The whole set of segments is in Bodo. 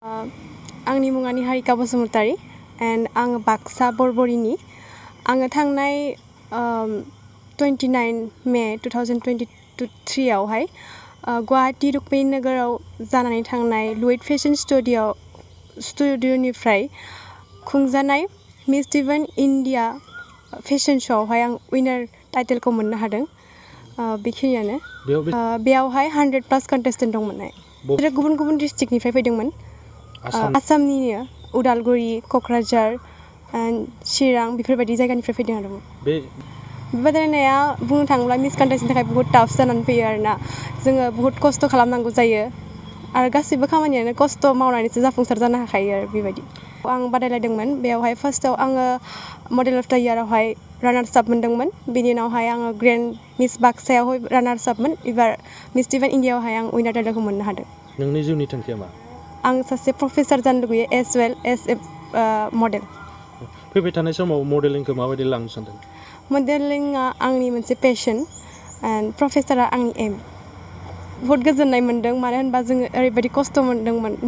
आंनि मुङानि हारिका बसुमतारी एन्ड आङो बाक्सा बरबरिनि आङो थांनाय 29 मे 2023 आवहाय गुवाहाटी रुक्मिणी नोगोराव जानानै थांनाय लुइट फेशन स्टुडिअ'निफ्राय खुंजानाय मिस डिभाइन इन्डिया फेशन श'आवहाय आं विनार टाइटेलखौ मोननो हादों। बेखिनियानो बेयावहाय 100+ कन्टेस्टेन्ट दंमोन। बिसोरो गुबुन गुबुन डिस्ट्रिक्टनिफ्राय फैदोंमोन। आसामनिनो उदालगुरि, क'क्राझार, चिरां बेफोरबायदि जायगानिफ्राय फैदों आरो बे बादायलायनाया बुंनो थाङोब्ला मिस कन्टेस्टनि थाखाय बहुत टाफ जानानै फैयो आरोना। जोङो बहुत खस्थ' खालामनांगौ जायो आरो गासैबो खामानियानो खस्थ' मावनानैसो जाफुंसार जानो हाखायो आरो बेबायदि। आं बादायलायदोंमोन बेयावहाय फार्स्टआव आङो मडेल अफ द इयारावहाय रानार्स आप मोनदोंमोन। बिनि उनावहाय आङो ग्रेन्ड मिस बाक्सायावहाय रानार्स आपमोन। एबार मिस डिभाइन इन्डियायावहाय आं विनार टाइटेलखौ मोननो हादों। नोंनि जिउनि थांखिया मा? आं सासे प्रफेसार जानो लुगैयो as well as a model. फैबाय थानाय समाव मडेलिंखौ माबायदि लांनो सानदों? मडेलिंआ आंनि मोनसे पेशन एन्ड प्रफेसारा आंनि एम। बहुत गोजोननाय मोन्दों मानो होनबा जोङो ओरैबायदि खस्थ'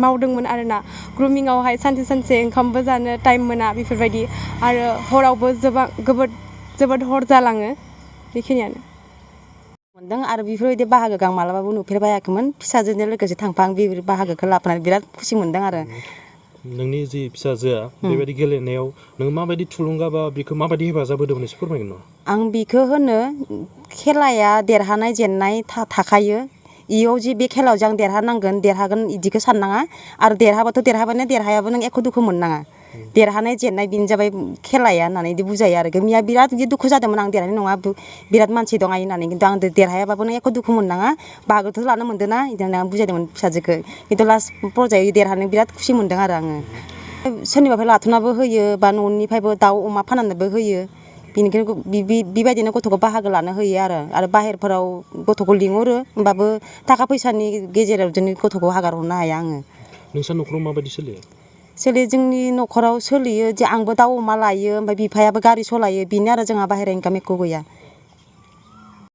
मावदोंमोन आरोना। ग्रुमिंआवहाय सानसे सानसे ओंखामबो जानो टाइम मोना बेफोरबायदि आरो हरावबो जोबोद हर जालाङो। बेखिनियानो मोनदों आरो बेफोरबायदि बाहागोखौ आं मालाबाबो नुफेरबायाखैमोन। फिसाजोजों लोगोसे थांफा आं बे बाहागोखौ लाफानानै बिराद खुसि मोन्दों आरो। नोंनि जि फिसाजोआ बेबायदि गेलेनायाव नों माबायदि थुलुंगा बा बेखौ माबायदि हेफाजाब होदोंमोन एसे फोरमायगोन नामा? आं बेखौ होनो खेलाया देरहानाय जेननाय थाखायो। इयाव जे बे खेलायाव जों देरहानांगोन देरहागोन बिदिखौ साननाङा आरो देरहाबाथ' देरहाबानो देरहायाबो नों एख' दुखु मोननाङा। देरहानाय जेननाय बेनो जाबाय खेलाया होननानै बिदि बुजायो आरो। मैया बिराद बिदि दुखु जादोंमोन आं देरहानाय नङा बिराद मानसि दं होननानै, खिन्थु आं देरहायाबाबो नों एख' दुखु मोननाङा बाहागोथ' लानो मोन्दों ना बिदिनो आं बुजायदोंमोन फिसाजोखौ। खिन्थु लास्ट पर्जायाव देरहानो बिराद खुसि मोन्दों आरो आङो। सोरनिबाफ्राय लाथ'नाबो होयो बा न'निफ्रायबो दाउ अमा फाननानैबो होयो। बेनिखायनो बेबायदिनो गथ'खौ बाहागो लानो होयो आरो बाहेरफोराव गथ'खौ लिंहरो होमबाबो थाखा फैसानि गेजेराव जोंनि गथ'खौ हगार हरनो हाया आङो। नोंसा न'खराव माबायदि सोलियो? जोंनि न'खराव सोलियो जे आंबो दाउ अमा लायो ओमफ्राय बिफायाबो गारि सालायो। बेनो आरो जोंहा बाहेरा इनकाम एख' गैया।